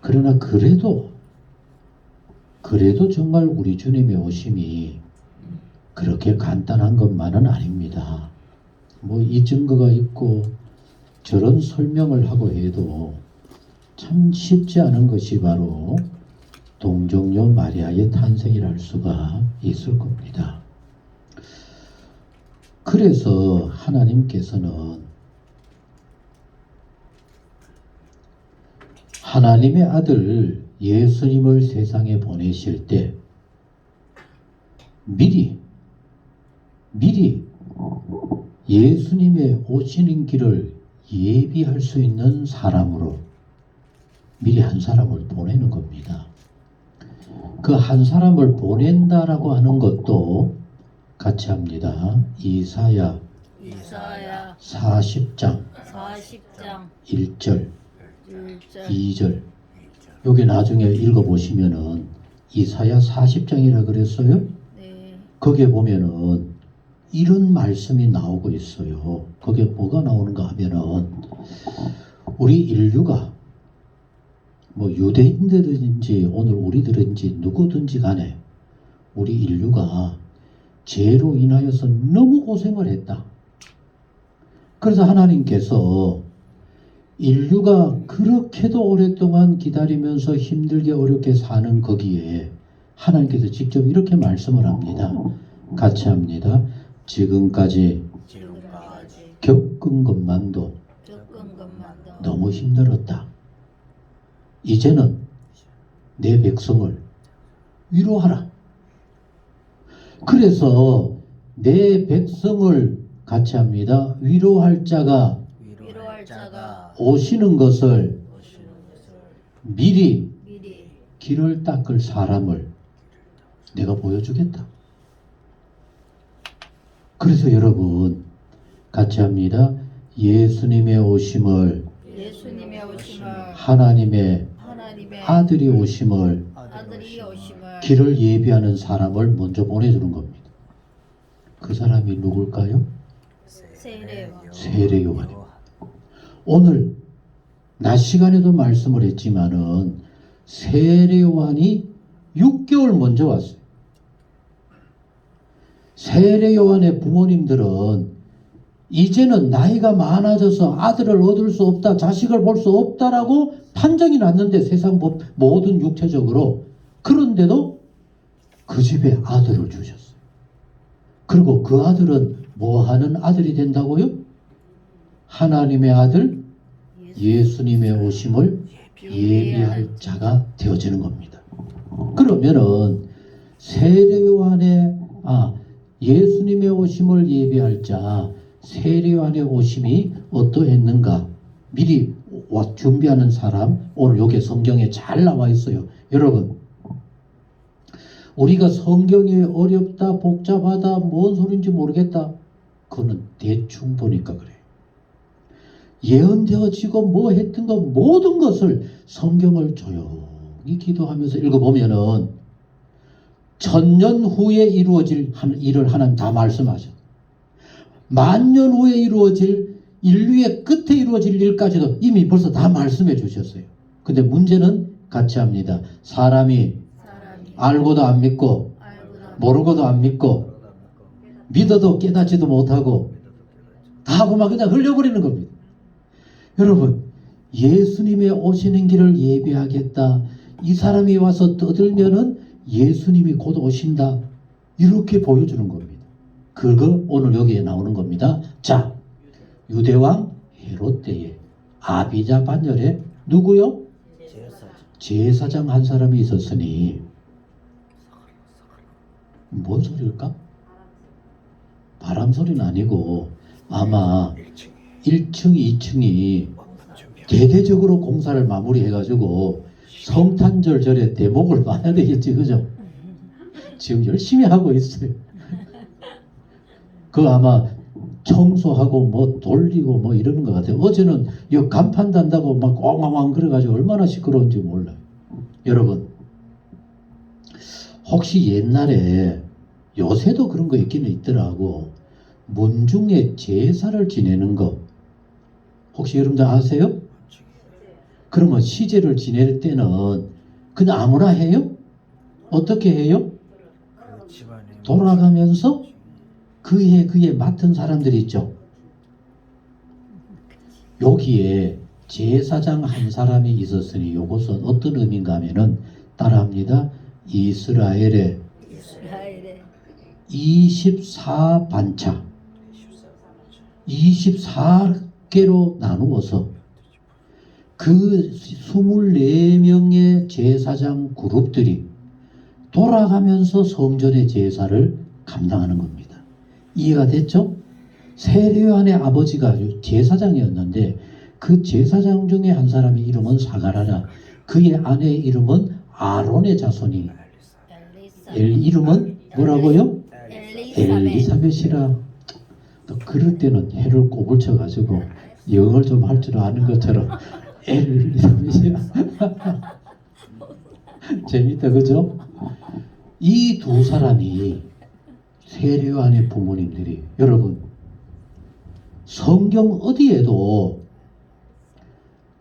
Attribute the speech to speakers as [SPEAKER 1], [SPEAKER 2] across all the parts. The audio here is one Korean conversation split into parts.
[SPEAKER 1] 그러나 그래도 정말 우리 주님의 오심이 그렇게 간단한 것만은 아닙니다. 뭐 이 증거가 있고 저런 설명을 하고 해도 참 쉽지 않은 것이 바로 동정녀 마리아의 탄생이랄 수가 있을 겁니다. 그래서 하나님께서는 하나님의 아들 예수님을 세상에 보내실 때 미리 예수님의 오시는 길을 예비할 수 있는 사람으로 미리 한 사람을 보내는 겁니다. 그 한 사람을 보낸다라고 하는 것도 같이 합니다. 이사야 40장 1절 2절 여기 나중에 읽어보시면은 이사야 40장이라 그랬어요.
[SPEAKER 2] 네.
[SPEAKER 1] 거기에 보면은 이런 말씀이 나오고 있어요. 거기에 뭐가 나오는가 하면은 우리 인류가 뭐 유대인들인지 오늘 우리들인지 누구든지 간에 우리 인류가 죄로 인하여서 너무 고생을 했다. 그래서 하나님께서 인류가 그렇게도 오랫동안 기다리면서 힘들게 어렵게 사는 거기에 하나님께서 직접 이렇게 말씀을 합니다. 같이 합니다. 지금까지 겪은 것만도 너무 힘들었다. 이제는 내 백성을 위로하라. 그래서 내 백성을 같이 합니다. 위로할 자가 오시는 것을 미리 길을 닦을 사람을 내가 보여주겠다. 그래서 여러분 같이 합니다. 예수님의 오심을 하나님의 아들이 오심을 길을 예비하는 사람을 먼저 보내주는 겁니다. 그 사람이 누굴까요? 세례 요한입니다. 오늘 낮 시간에도 말씀을 했지만은 세례 요한이 6개월 먼저 왔어요. 세례 요한의 부모님들은 이제는 나이가 많아져서 아들을 얻을 수 없다, 자식을 볼 수 없다라고 판정이 났는데 세상 모든 육체적으로 그런데도 그 집에 아들을 주셨어요. 그리고 그 아들은 뭐 하는 아들이 된다고요? 하나님의 아들 예수님의 오심을 예비할 자가 되어지는 겁니다. 그러면은 세례 요한의 예수님의 오심을 예비할 자 세례 요한의 오심이 어떠했는가 미리 준비하는 사람 오늘 여기 성경에 잘 나와 있어요. 여러분 우리가 성경이 어렵다 복잡하다 뭔 소린지 모르겠다 그거는 대충 보니까 그래요. 예언되어지고 뭐 했던 것 모든 것을 성경을 조용히 기도하면서 읽어보면은 천년 후에 이루어질 일을 하나님 다 말씀하셨어요. 만년 후에 이루어질 인류의 끝에 이루어질 일까지도 이미 벌써 다 말씀해 주셨어요. 근데 문제는 같이 합니다. 사람이 알고도 안 믿고 모르고도 안 믿고 믿어도 깨닫지도 못하고 다 하고 막 그냥 흘려버리는 겁니다. 여러분 예수님의 오시는 길을 예비하겠다. 이 사람이 와서 떠들면은 예수님이 곧 오신다. 이렇게 보여주는 겁니다. 그거 오늘 여기에 나오는 겁니다. 자, 유대왕 헤롯 때에 아비자 반열에 누구요? 제사장 한 사람이 있었으니 뭔 소리일까? 바람 소리는 아니고 아마 1층, 2층이 대대적으로 공사를 마무리해가지고 성탄절 절에 대목을 봐야 되겠지, 그죠? 지금 열심히 하고 있어요. 그 아마 청소하고 뭐 돌리고 뭐 이러는 것 같아요. 어제는 이 간판 단다고 막 꽝꽝꽝 그래가지고 얼마나 시끄러운지 몰라요. 여러분, 혹시 옛날에 요새도 그런 거 있기는 있더라고. 문중에 제사를 지내는 거 혹시 여러분들 아세요? 그러면 시제를 지낼 때는 그냥 아무나 해요? 어떻게 해요? 돌아가면서 그에 맡은 사람들이 있죠. 여기에 제사장 한 사람이 있었으니 이것은 어떤 의미인가 하면은 따라합니다. 이스라엘의 24반차 24개로 나누어서 그 24명의 제사장 그룹들이 돌아가면서 성전의 제사를 감당하는 겁니다. 이해가 됐죠? 세례요한의 아버지가 제사장이었는데 그 제사장 중에 한 사람의 이름은 사가랴라, 그의 아내의 이름은 아론의 자손이 이름은 뭐라고요? 엘리사벳이라. 또 그럴 때는 해를 꼽을 쳐가지고 영어를 좀 할 줄 아는 것처럼 엘리사벳이야. 재밌다, 그죠? 이 두 사람이 세례요한의 부모님들이, 여러분 성경 어디에도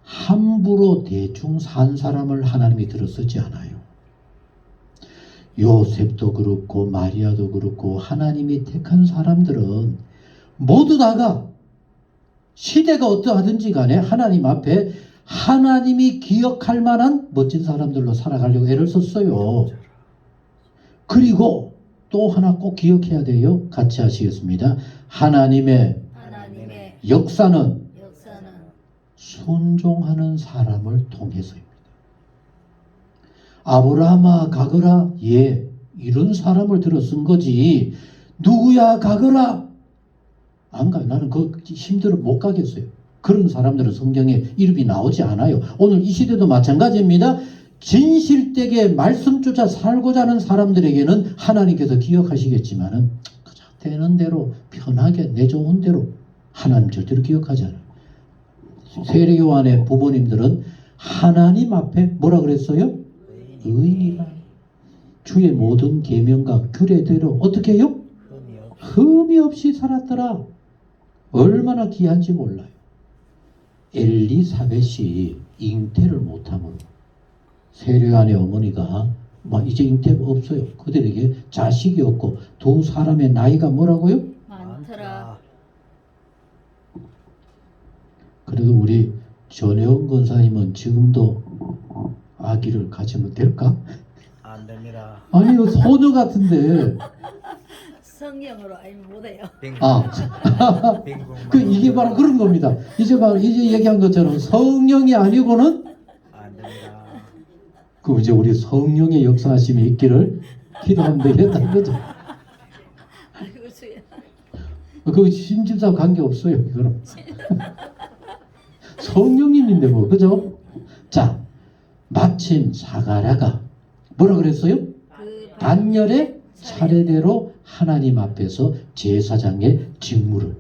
[SPEAKER 1] 함부로 대충 산 사람을 하나님이 들어 쓰지 않아요. 요셉도 그렇고 마리아도 그렇고 하나님이 택한 사람들은 모두 다가 시대가 어떠하든지 간에 하나님 앞에 하나님이 기억할 만한 멋진 사람들로 살아가려고 애를 썼어요. 그리고 또 하나 꼭 기억해야 돼요. 같이 하시겠습니다. 하나님의 역사는 순종하는 사람을 통해서입니다. 아브라함아 가거라, 예, 이런 사람을 들어 쓴 거지 누구야 가거라 안 가요. 나는 그 힘들어 못 가겠어요. 그런 사람들은 성경에 이름이 나오지 않아요. 오늘 이 시대도 마찬가지입니다. 진실되게 말씀 쫓아 살고자 하는 사람들에게는 하나님께서 기억하시겠지만은 그냥 되는 대로 편하게 내 좋은 대로 하나님 절대로 기억하지 않아요. 세례요한의 부모님들은 하나님 앞에 뭐라 그랬어요? 의인이라. 주의 모든 계명과 규례대로 어떻게 해요? 흠이 없이 살았더라. 얼마나 귀한지 몰라요. 엘리사벳이 잉태를 못함으로 세례요한의 어머니가 막 이제 잉태가 없어요. 그들에게 자식이 없고 두 사람의 나이가 뭐라고요?
[SPEAKER 2] 많더라.
[SPEAKER 1] 그래도 우리 전혜원 권사님은 지금도 아기를 가지면 될까?
[SPEAKER 3] 안 됩니다.
[SPEAKER 1] 아니요, 소녀 같은데.
[SPEAKER 2] 성경으로 알면 못해요.
[SPEAKER 1] 아, 이게 바로 그런 겁니다. 이제 얘기한 것처럼 성령이 아니고는
[SPEAKER 3] 안 됩니다.
[SPEAKER 1] 이제 우리 성령의 역사하심이 있기를 기도하면 되겠다는 거죠.
[SPEAKER 2] 아이고 주야.
[SPEAKER 1] 그 신집사 관계 없어요, 이거는. 성령님인데 뭐, 그죠? 자, 마침 사가랴가 뭐라 그랬어요? 단열의 차례대로 하나님 앞에서 제사장의 직무를,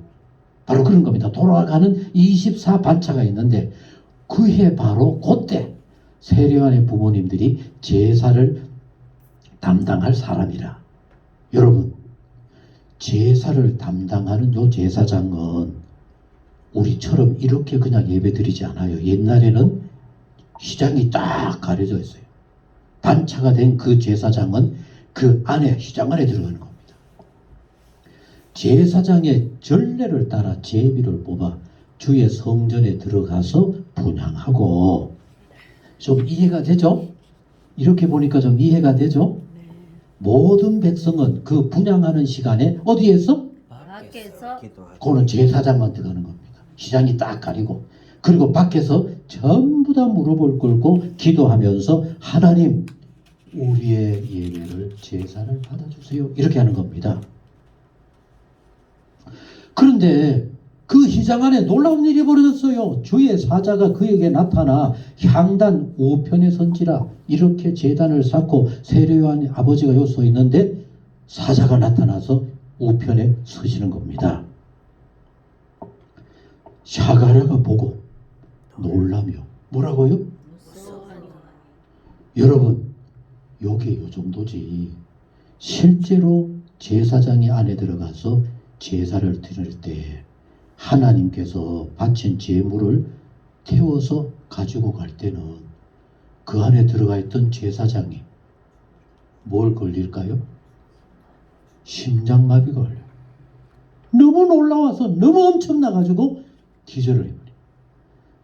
[SPEAKER 1] 바로 그런 겁니다. 돌아가는 24반차가 있는데 그해 바로 그때 세례요한의 부모님들이 제사를 담당할 사람이라. 여러분, 제사를 담당하는 요 제사장은 우리처럼 이렇게 그냥 예배드리지 않아요. 옛날에는 휘장이 딱 가려져 있어요. 반차가 된 그 제사장은 그 안에, 휘장 안에 들어가는 겁니다. 제사장의 전례를 따라 제비를 뽑아 주의 성전에 들어가서 분향하고. 좀 이해가 되죠? 이렇게 보니까 좀 이해가 되죠? 모든 백성은 그 분향하는 시간에 어디에서?
[SPEAKER 2] 밖에서
[SPEAKER 1] 그거는 제사장만 들어가는 겁니다. 시장이 딱 가리고, 그리고 밖에서 전부 다 무릎을 꿇고 기도하면서 하나님, 우리의 예배를 제사를 받아주세요, 이렇게 하는 겁니다. 그런데 그 휘장 안에 놀라운 일이 벌어졌어요. 주의 사자가 그에게 나타나 향단 우편에 선지라, 이렇게 제단을 쌓고 세례요한 아버지가 요 서 있는데 사자가 나타나서 우편에 서시는 겁니다. 사가랴가 보고 놀라며 뭐라고요? 여러분, 요게 요 정도지. 실제로 제사장이 안에 들어가서 제사를 드릴 때 하나님께서 바친 제물을 태워서 가지고 갈 때는 그 안에 들어가 있던 제사장이 뭘 걸릴까요? 심장마비가 걸려요. 너무 놀라워서 너무 엄청나가지고 기절을 해버려요.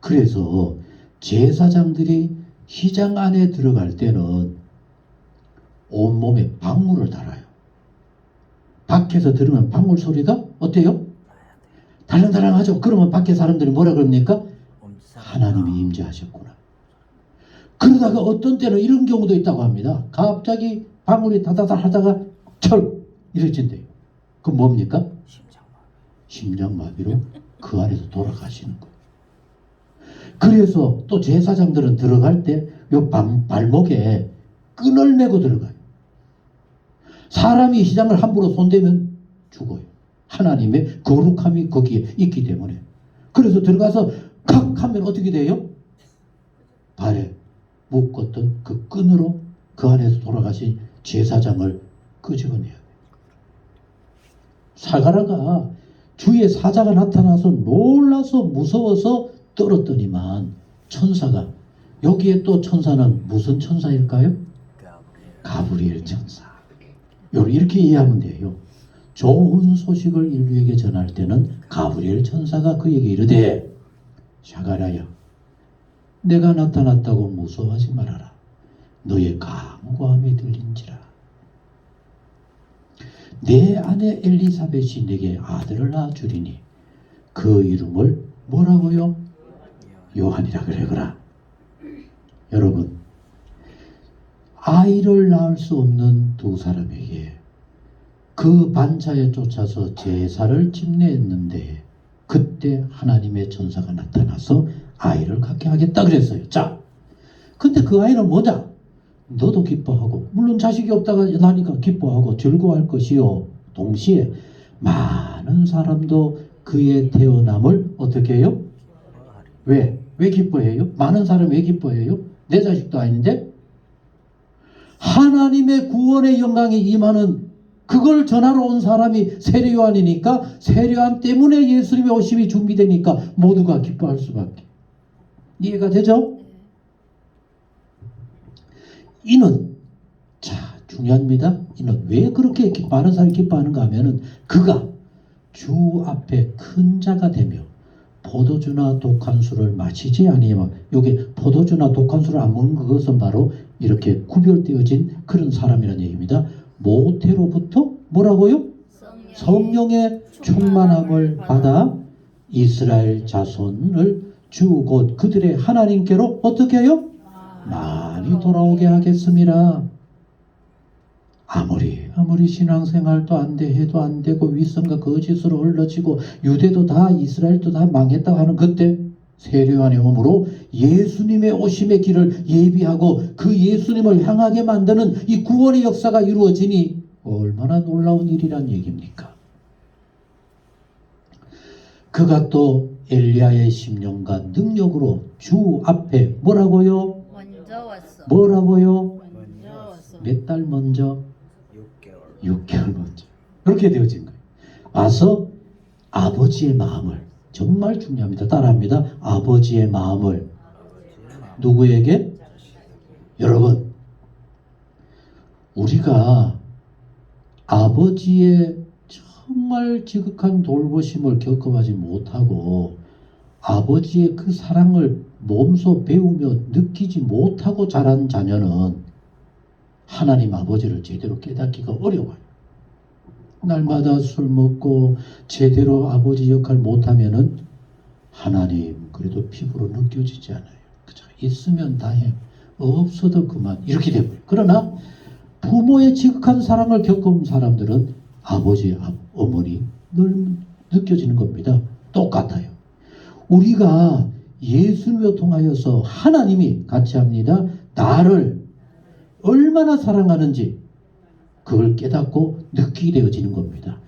[SPEAKER 1] 그래서 제사장들이 휘장 안에 들어갈 때는 온몸에 방울을 달아요. 밖에서 들으면 방울 소리가 어때요? 달랑달랑하죠. 그러면 밖에 사람들이 뭐라 그럽니까? 하나님이 임재하셨구나. 그러다가 어떤 때는 이런 경우도 있다고 합니다. 갑자기 방울이 다다다 하다가 철 이래진대요. 그럼 뭡니까? 심장마비로 그 안에서 돌아가시는 거예요. 그래서 또 제사장들은 들어갈 때 요 발목에 끈을 메고 들어가요. 사람이 휘장을 함부로 손대면 죽어요. 하나님의 거룩함이 거기에 있기 때문에. 그래서 들어가서 칵 하면 어떻게 돼요? 발에 묶었던 그 끈으로 그 안에서 돌아가신 제사장을 끄집어내야 돼요. 사가라가 주의 사자가 나타나서 놀라서 무서워서 떨었더니만 천사가, 여기에 또 천사는 무슨 천사일까요? 가브리엘 천사. 이렇게 이해하면 돼요. 좋은 소식을 인류에게 전할 때는 가브리엘 천사가 그에게 이르되, 사가랴야, 내가 나타났다고 무서워하지 말아라. 너의 간구함이 들린지라. 내 아내 엘리사벳이 내게 아들을 낳아주리니 그 이름을 뭐라고요? 요한이라 그래거라. 여러분, 아이를 낳을 수 없는 두 사람에게 그 반차에 쫓아서 제사를 집례했는데 그때 하나님의 천사가 나타나서 아이를 갖게 하겠다 그랬어요. 자, 근데 그 아이는 뭐냐? 너도 기뻐하고, 물론 자식이 없다가 나니까 기뻐하고 즐거워할 것이요, 동시에 많은 사람도 그의 태어남을 어떻게 해요? 왜 기뻐해요? 많은 사람이 왜 기뻐해요? 내 자식도 아닌데? 하나님의 구원의 영광이 임하는 그걸 전하러 온 사람이 세례요한이니까, 세례요한 때문에 예수님의 오심이 준비되니까 모두가 기뻐할 수밖에. 이해가 되죠? 이는, 자, 중요합니다. 이는 왜 그렇게 많은 사람이 기뻐하는가 하면은 그가 주 앞에 큰 자가 되며 포도주나 독한 술을 마시지 아니하면, 여기 포도주나 독한 술을 안 먹는 그것은 바로 이렇게 구별되어진 그런 사람이라는 얘기입니다. 모태로부터 뭐라고요? 성령의 충만함을 받아 이스라엘 자손을 주 곧 그들의 하나님께로 어떻게 해요? 많이 돌아오게 하겠습니다. 아무리 신앙생활도 안 돼 해도 안 되고 위선과 거짓으로 흘러지고 유대도 다 이스라엘도 다 망했다고 하는 그때 세례요한의 오므로 예수님의 오심의 길을 예비하고 그 예수님을 향하게 만드는 이 구원의 역사가 이루어지니 얼마나 놀라운 일이란 얘기입니까? 그가 또 엘리야의 심령과 능력으로 주 앞에 뭐라고요?
[SPEAKER 2] 먼저 왔어.
[SPEAKER 1] 뭐라고요?
[SPEAKER 2] 먼저 왔어.
[SPEAKER 1] 몇 달 먼저?
[SPEAKER 3] 6개월.
[SPEAKER 1] 6개월 먼저. 그렇게 되어진 거예요. 와서 아버지의 마음을, 정말 중요합니다. 따라합니다. 아버지의 마음을 누구에게? 여러분, 우리가 아버지의 정말 지극한 돌보심을 겪어하지 못하고 아버지의 그 사랑을 몸소 배우며 느끼지 못하고 자란 자녀는 하나님 아버지를 제대로 깨닫기가 어려워요. 날마다 술 먹고 제대로 아버지 역할 못하면은 하나님 그래도 피부로 느껴지지 않아요. 그죠? 있으면 다행, 없어도 그만, 이렇게 되고요. 그러나 부모의 지극한 사랑을 겪은 사람들은 아버지, 어머니 늘 느껴지는 겁니다. 똑같아요. 우리가 예수님을 통하여서 하나님이 같이 합니다. 나를 얼마나 사랑하는지 그걸 깨닫고 느끼게 되어지는 겁니다.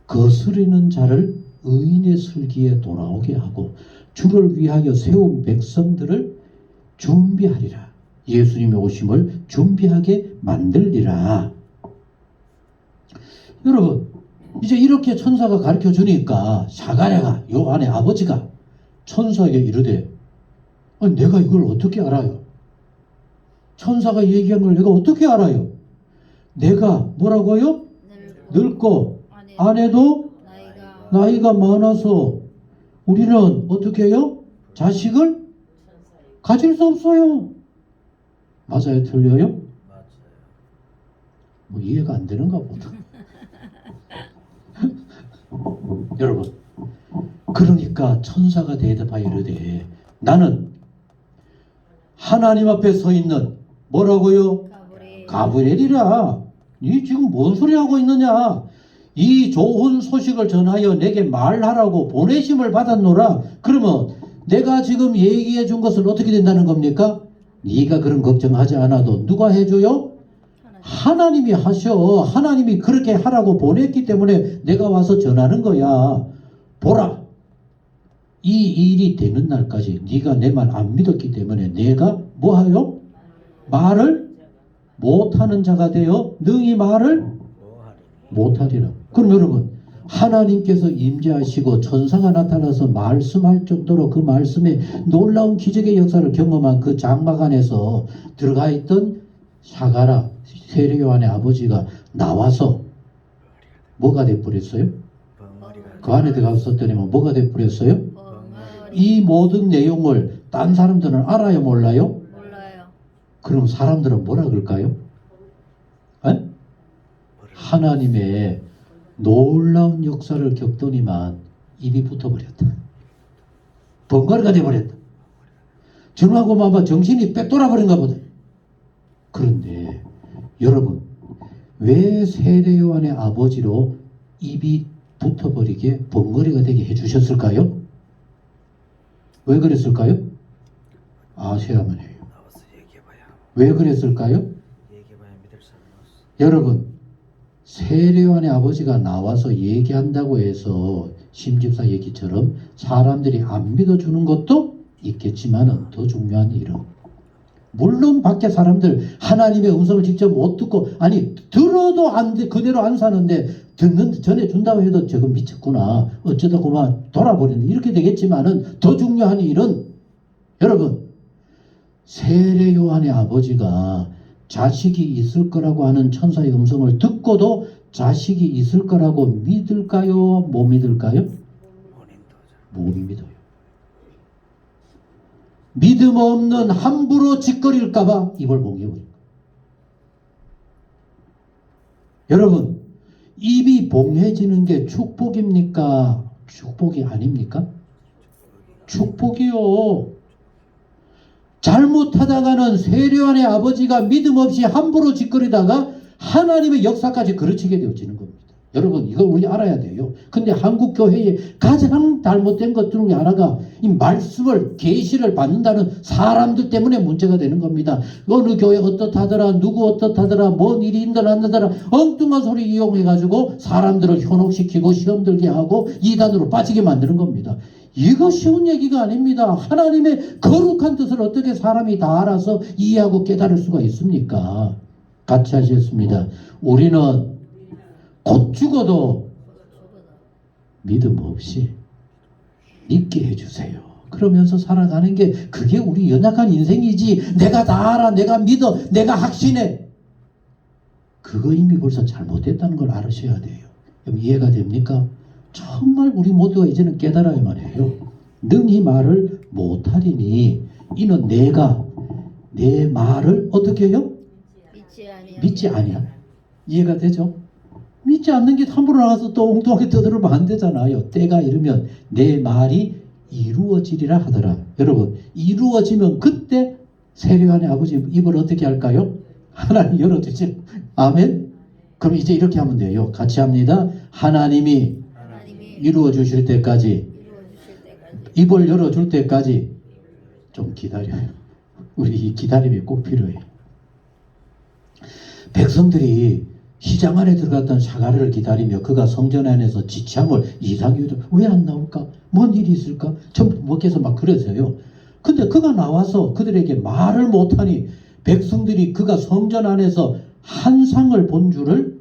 [SPEAKER 1] 거스르는 자를 의인의 슬기에 돌아오게 하고 주를 위하여 세운 백성들을 준비하리라. 예수님의 오심을 준비하게 만들리라. 여러분, 이제 이렇게 천사가 가르쳐 주니까 사가랴가, 요한의 아버지가 천사에게 이르되, 아니, 내가 이걸 어떻게 알아요? 천사가 얘기한 걸 내가 어떻게 알아요? 내가 뭐라고요? 늙고 아내도 나이가 많아서 우리는 어떻게 해요? 자식을 가질 수 없어요. 맞아요? 틀려요?
[SPEAKER 3] 맞아요.
[SPEAKER 1] 뭐 이해가 안 되는가 보다. 여러분, 그러니까 천사가 대답하여 이르되 나는 하나님 앞에 서 있는 뭐라고요? 가브리엘이라. 니 지금 뭔 소리 하고 있느냐? 이 좋은 소식을 전하여 내게 말하라고 보내심을 받았노라. 그러면 내가 지금 얘기해 준 것은 어떻게 된다는 겁니까? 네가 그런 걱정하지 않아도 누가 해줘요? 하나님이 하셔. 하나님이 그렇게 하라고 보냈기 때문에 내가 와서 전하는 거야. 보라, 이 일이 되는 날까지 네가 내 말 안 믿었기 때문에 내가 뭐하요? 말을 못하는 자가 되어 능히 말을 못하리라. 그럼 여러분, 하나님께서 임재하시고 천사가 나타나서 말씀할 정도로 그 말씀에 놀라운 기적의 역사를 경험한 그 장막 안에서 들어가 있던 사가라 세례 요한의 아버지가 나와서 뭐가 돼버렸어요? 그 안에 들어갔었더니 뭐가 돼버렸어요? 이 모든 내용을 딴 사람들은 알아요, 몰라요?
[SPEAKER 2] 몰라요.
[SPEAKER 1] 그럼 사람들은 뭐라 그럴까요? 에? 하나님의 놀라운 역사를 겪더니만 입이 붙어버렸다. 번거리가 돼버렸다. 전하고만 봐 정신이 빽 돌아버린가 보다. 그런데 여러분, 왜 세례 요한의 아버지로 입이 붙어버리게 번거리가 되게 해주셨을까요? 왜 그랬을까요? 아셔야만 해요.
[SPEAKER 3] 나와서 얘기해봐야.
[SPEAKER 1] 왜 그랬을까요?
[SPEAKER 3] 얘기해봐야 믿을 사람 없어.
[SPEAKER 1] 여러분, 세례 요한의 아버지가 나와서 얘기한다고 해서 심집사 얘기처럼 사람들이 안 믿어주는 것도 있겠지만은 더 중요한 일은, 물론 밖에 사람들 하나님의 음성을 직접 못 듣고, 아니 들어도 안 돼, 그대로 안 사는데 듣는 전에 준다고 해도 저거 미쳤구나, 어쩌다 그만 돌아버리는, 이렇게 되겠지만은 더 중요한 일은, 여러분, 세례 요한의 아버지가 자식이 있을 거라고 하는 천사의 음성을 듣고도 자식이 있을 거라고 믿을까요? 못 믿을까요? 못 믿어요. 믿음 없는 함부로 짓거릴까봐 입을 봉해버려요. 여러분, 입이 봉해지는 게 축복입니까? 축복이 아닙니까? 축복이요. 잘못하다가는 세례 요한의 아버지가 믿음 없이 함부로 짓거리다가 하나님의 역사까지 그르치게 되어지는 겁니다. 여러분, 이걸 우리 알아야 돼요. 근데 한국 교회의 가장 잘못된 것 중에 하나가 이 말씀을, 계시를 받는다는 사람들 때문에 문제가 되는 겁니다. 어느 교회 어떻다더라, 누구 어떻다더라, 뭔 일이 있더라, 엉뚱한 소리 이용해가지고 사람들을 현혹시키고 시험 들게 하고 이단으로 빠지게 만드는 겁니다. 이거 쉬운 얘기가 아닙니다. 하나님의 거룩한 뜻을 어떻게 사람이 다 알아서 이해하고 깨달을 수가 있습니까? 같이 하셨습니다. 우리는 곧 죽어도 믿음 없이 믿게 해주세요. 그러면서 살아가는 게 그게 우리 연약한 인생이지, 내가 다 알아, 내가 믿어, 내가 확신해, 그거 이미 벌써 잘못됐다는 걸 알으셔야 돼요. 여러분, 이해가 됩니까? 정말 우리 모두가 이제는 깨달아야만 해요. 능히 말을 못하리니 이는 내가 내 말을 어떻게 해요? 믿지 아니야. 이해가 되죠? 믿지 않는 게 함부로 나가서 또 엉뚱하게 떠들으면 안 되잖아요. 때가 이르면 내 말이 이루어지리라 하더라. 여러분, 이루어지면 그때 세례 요한의 아버지 입을 어떻게 할까요? 하나님 열어주죠. 아멘. 그럼 이제 이렇게 하면 돼요. 같이 합니다. 하나님이 이루어 주실 때까지, 입을 열어줄 때까지 좀 기다려요. 우리 이 기다림이 꼭 필요해요. 백성들이 시장 안에 들어갔던 사가랴를 기다리며 그가 성전 안에서 지체함을 이상히 왜 안 나올까? 뭔 일이 있을까? 전부 먹혀서 막 그러세요. 근데 그가 나와서 그들에게 말을 못하니 백성들이 그가 성전 안에서 한상을 본 줄을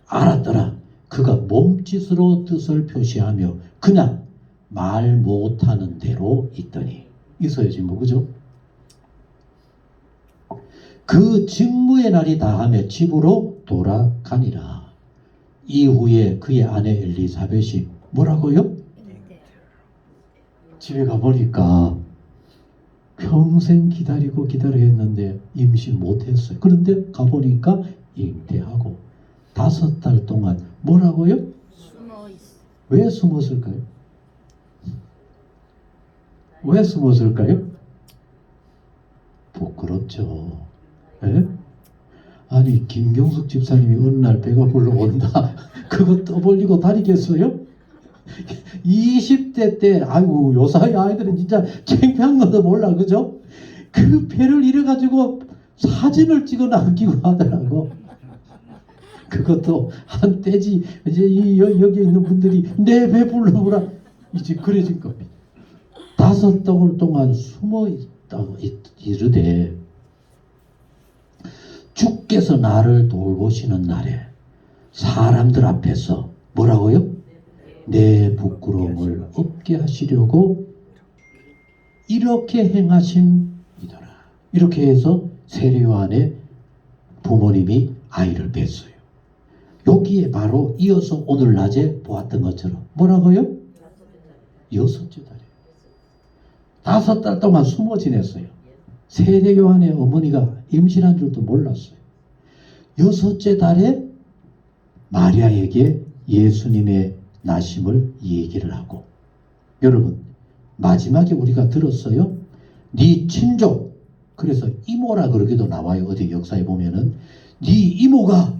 [SPEAKER 1] 알았더라. 그가 몸짓으로 뜻을 표시하며 그냥 말 못하는 대로 있더니, 있어야지 뭐 그죠? 그 직무의 날이 다하며 집으로 돌아가니라. 이후에 그의 아내 엘리사벳이 뭐라고요?
[SPEAKER 2] 잉태.
[SPEAKER 1] 집에 가보니까 평생 기다리고 했는데 임신 못했어요. 그런데 가보니까 잉태하고 5달 동안 뭐라고요?
[SPEAKER 2] 숨어 있어.
[SPEAKER 1] 왜 숨었을까요? 왜 숨었을까요? 부끄럽죠. 예? 아니 김경숙 집사님이 어느 날 배가 불러온다 그거 떠벌리고 다니겠어요? 20대 때 아이고 요사이 아이들은 진짜 창피한 것도 몰라 그죠? 그 배를 이래가지고 사진을 찍어 남기고 하더라고. 그것도 한때지. 이제 여기 있는 분들이 내 배 불러보라 이제 그래진 겁니다. 5달 동안 숨어 있다고 이르되 주께서 나를 돌보시는 날에 사람들 앞에서 뭐라고요? 내 부끄러움을 없게 하시려고 이렇게 행하심이더라. 이렇게 해서 세례요한의 부모님이 아이를 뵀어요. 여기에 바로 이어서 오늘 낮에 보았던 것처럼 뭐라고요? 6째 달에 5달 동안 숨어 지냈어요. 세례요한의 어머니가 임신한 줄도 몰랐어요. 6째 달에 마리아에게 예수님의 나심을 얘기를 하고, 여러분 마지막에 우리가 들었어요. 네 친족, 그래서 이모라 그러기도 나와요. 어디 역사에 보면은 네 이모가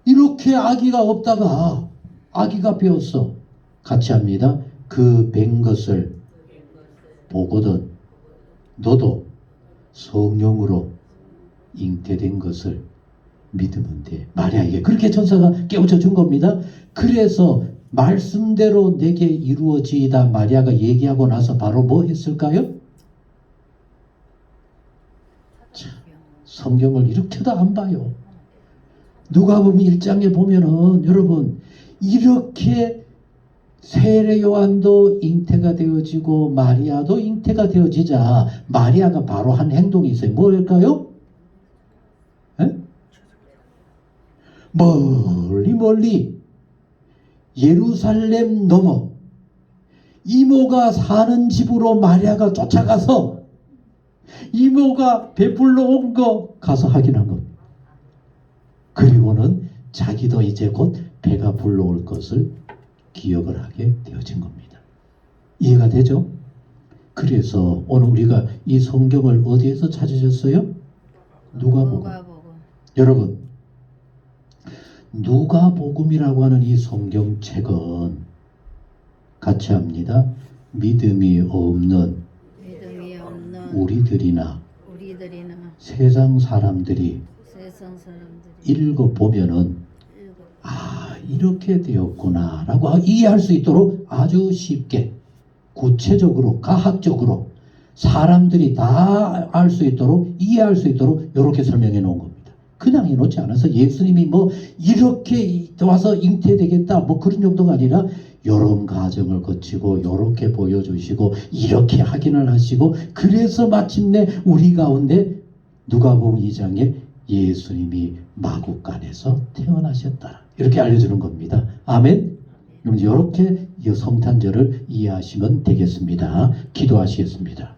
[SPEAKER 1] 이렇게 아기가 없다가 아기가 배었어. 같이 합니다. 그 뵌 것을 보거든 너도 성령으로 잉태된 것을 믿으면 돼. 마리아에게 그렇게 천사가 깨우쳐 준 겁니다. 그래서 말씀대로 내게 이루어지이다 마리아가 얘기하고 나서 바로 뭐 했을까요? 참, 성경을 이렇게도 안 봐요. 누가복음 1장에 보면은 여러분 이렇게 세례 요한도 잉태가 되어지고 마리아도 잉태가 되어지자 마리아가 바로 한 행동이 있어요. 뭘까요? 에? 멀리 예루살렘 넘어 이모가 사는 집으로 마리아가 쫓아가서 이모가 베풀러 온 거 가서 확인한 겁니다. 그리고는 자기도 이제 곧 배가 불러올 것을 기억을 하게 되어진 겁니다. 이해가 되죠? 그래서 오늘 우리가 이 성경을 어디에서 찾으셨어요? 누가복음. 여러분 누가복음이라고 하는 이 성경책은 같이 합니다. 믿음이 없는 우리들이나 세상 사람들이 읽어보면은 이렇게 되었구나 라고 이해할 수 있도록 아주 쉽게 구체적으로 가학적으로 사람들이 다 알 수 있도록 이해할 수 있도록 이렇게 설명해 놓은 겁니다. 그냥 해놓지 않아서 예수님이 뭐 이렇게 와서 잉태되겠다 뭐 그런 정도가 아니라 이런 과정을 거치고 이렇게 보여주시고 이렇게 확인을 하시고 그래서 마침내 우리 가운데 누가복음 2장에 예수님이 마구간에서 태어나셨다 이렇게 알려주는 겁니다. 아멘. 그럼 이렇게 이 성탄절을 이해하시면 되겠습니다. 기도하시겠습니다.